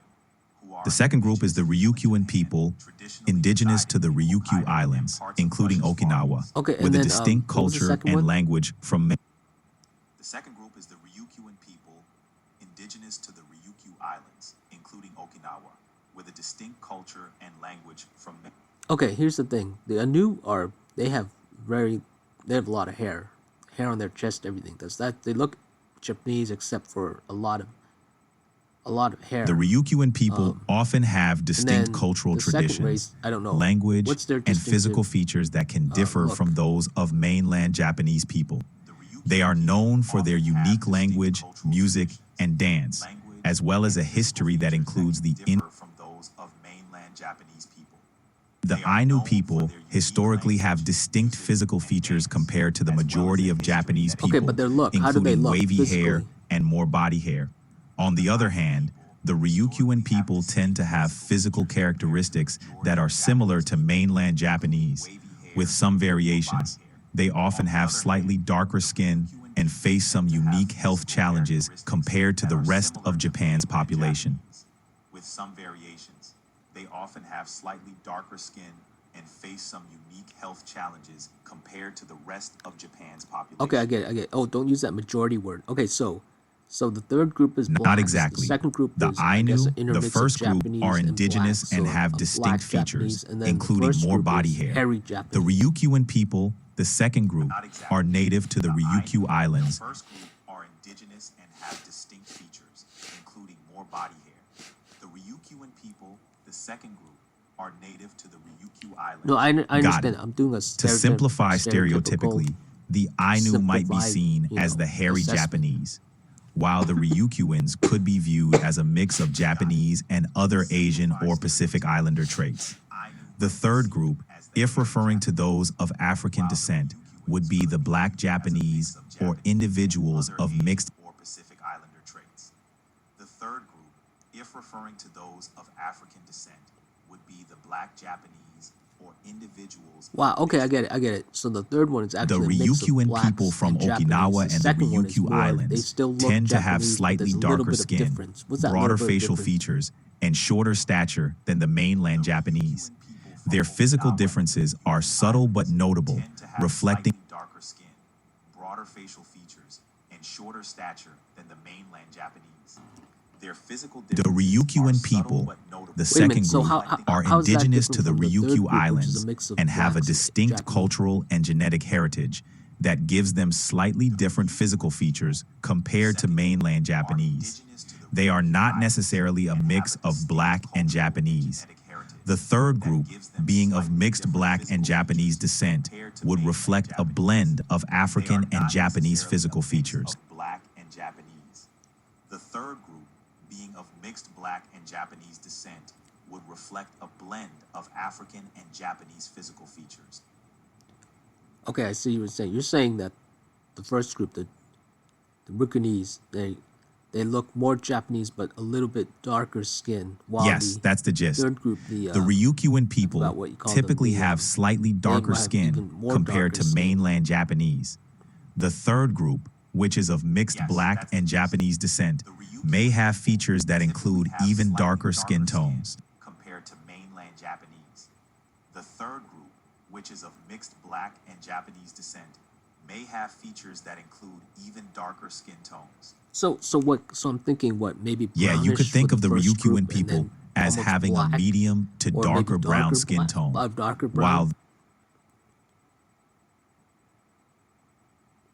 who are The second group is the Ryukyuan people, traditionally indigenous to the residing in Ryukyu Hokkaido Islands, and parts of including Russia's Far Okinawa, East. Okay, and with a then distinct what was the culture second and one? language from The second group is the Ryukyuan people, indigenous to the Ryukyu Islands, including Okinawa, with a distinct culture and language from Okay, here's the thing: the Anu they have a lot of hair on their chest, everything. Does that they look Japanese except for a lot of hair. The Ryukyuan people often have And distinct then cultural the second traditions, race, I don't know. language, What's their and physical distinctive, features that can differ look? from those of mainland Japanese people. the Ryukyuan They are people known for their often have unique distinct language, cultural music, traditions, and dance, language, as well as a and physical history that features includes can the differ from those of mainland Japanese people. The They are Ainu known for people their unique historically have language, distinct music, physical and features dance, compared to the as well as majority a of history Japanese that people, Okay, but their look, how do they including look wavy hair physically? and more body hair. On the other hand, the Ryukyuan people tend to have physical characteristics that are similar to mainland Japanese, with some variations. They often have slightly darker skin and face some unique health challenges compared to the rest of Japan's population. With some variations, they often have slightly darker skin and face some unique health challenges compared to the rest of Japan's population. Okay, I get it. Oh, don't use that majority word. Okay, so the third group is blacks. Not exactly. The second group The is I guess, Ainu, an intermix the of first group, Japanese are and indigenous blacks, and or have black distinct Japanese, features, and then including the first more group body is hair. hairy The Japanese. Ryukyuan people, the second group, Not exactly. are native to the Ryukyu Ainu, Islands. The first group are indigenous and have distinct features, including more body hair. The Ryukyuan people, the second group, are native to the Ryukyu Islands. No, I Got understand. it. I'm doing a To simplify stereotypical stereotypically, the Ainu might be simplified, seen as the hairy assessment. Japanese, while the Ryukyuans could be viewed as a mix of Japanese and other Asian or Pacific Islander traits. The third group, if referring to those of African descent, would be the Black Japanese or individuals of mixed. or Pacific Islander traits. The third group, if referring to those of African descent, would be the Black Japanese or individuals. Wow. Okay, I get it. So the third one is The actually a mix of Ryukyuan blacks people from and Japanese. Okinawa and the second one is Ryukyu more, they Islands still look tend to have Japanese, but slightly there's a little darker bit of skin, difference. What's that broader little bit of facial difference? features, and shorter stature than the mainland Japanese. Their physical differences are subtle but notable, Tend to have reflecting slightly darker skin, broader facial features, and shorter stature than the mainland Japanese. Their physical the differences are Ryukyuan subtle people. but notable. The Wait a minute, second so group are how is that indigenous to different the from the third Ryukyu group, which is a Islands mix of and have a blacks and distinct Japanese? cultural and genetic heritage that gives them slightly different physical features compared to mainland Japanese. They are not necessarily a mix of black and Japanese. The third group, being of mixed black and Japanese descent, would reflect a blend of African and Japanese physical features. Of black and Japanese. The third group, being of mixed black and Japanese descent, would reflect a blend of African and Japanese physical features. Okay, I see what you're saying. You're saying that the first group, the Ryukyuanese, they look more Japanese but a little bit darker skin, while Yes, the that's the gist. third group, The Ryukyuan people forgot what you call typically them, have slightly darker might have skin even more compared darker to skin. mainland Japanese. The third group, which is of mixed Yes, black that's the and gist. Japanese descent, The Ryukyuan may have features that include typically have even slightly darker skin tones. compared to mainland Japanese. The third group, which is of mixed black and Japanese descent, may have features that include even darker skin tones. So I'm thinking what maybe Yeah, you could brownish think for of the first Ryukyuan group and people then as almost having black, a medium to or maybe darker brown skin black, tone, darker brown. while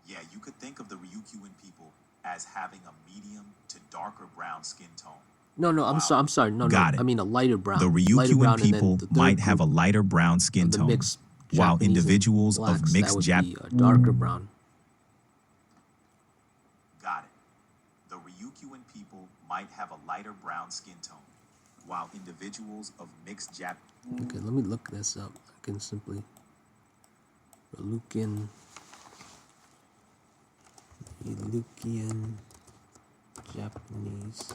Yeah, you could think of the Ryukyuan people as having a medium to darker brown skin tone. No, I'm sorry. No, Got it. I mean a lighter brown. the lighter brown, Ryukyuan and then people the third might have a group, lighter brown skin the tone, mixed while Japanese and individuals blacks, of mixed that would be a darker brown. Got it. The Ryukyuan people might have a lighter brown skin tone, while individuals of mixed Okay, let me look this up. I can simply Ryukyuan Japanese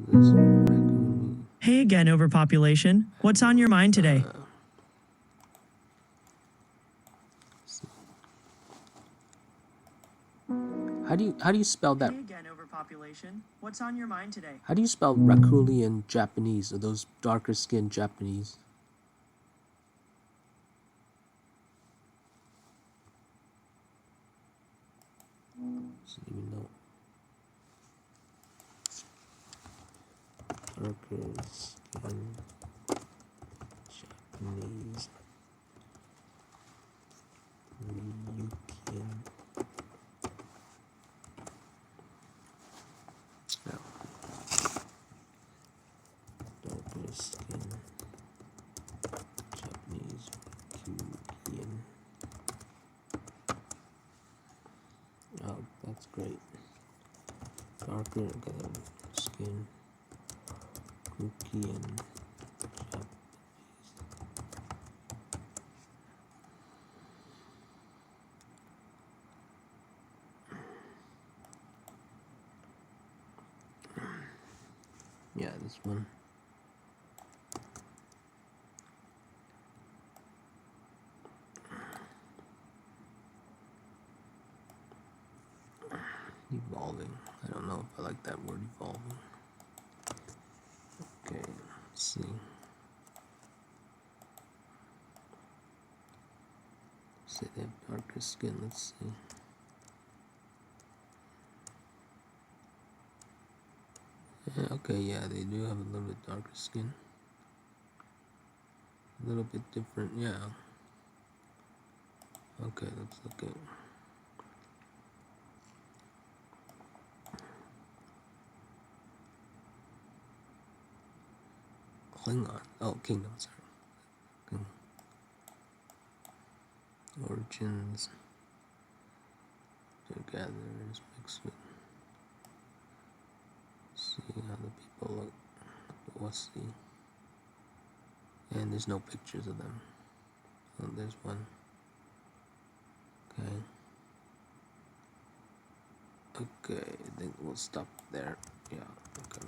This raccoon. Hey again, overpopulation. What's on your mind today? How do you spell that? Hey again, overpopulation. What's on your mind today? How do you spell raccoon in Japanese? Or those darker skinned Japanese? Doesn't even know. Darker skin Japanese. Ryukin. No. Darker skin Japanese Ryukin. Oh, that's great. Darker skin Ryukin Japanese. Yeah, this one. Evolving. I don't know if I like that word evolving. Okay, let's see. Say they have darker skin, let's see. Yeah, okay, yeah, they do have a little bit darker skin. A little bit different, yeah. Okay, let's look at Klingon. Oh, Kingdom, sorry. Origins. Gatherers mixed with. See how the people look. Let's see. And there's no pictures of them. Oh, there's one. Okay. Okay, I think we'll stop there. Yeah, okay.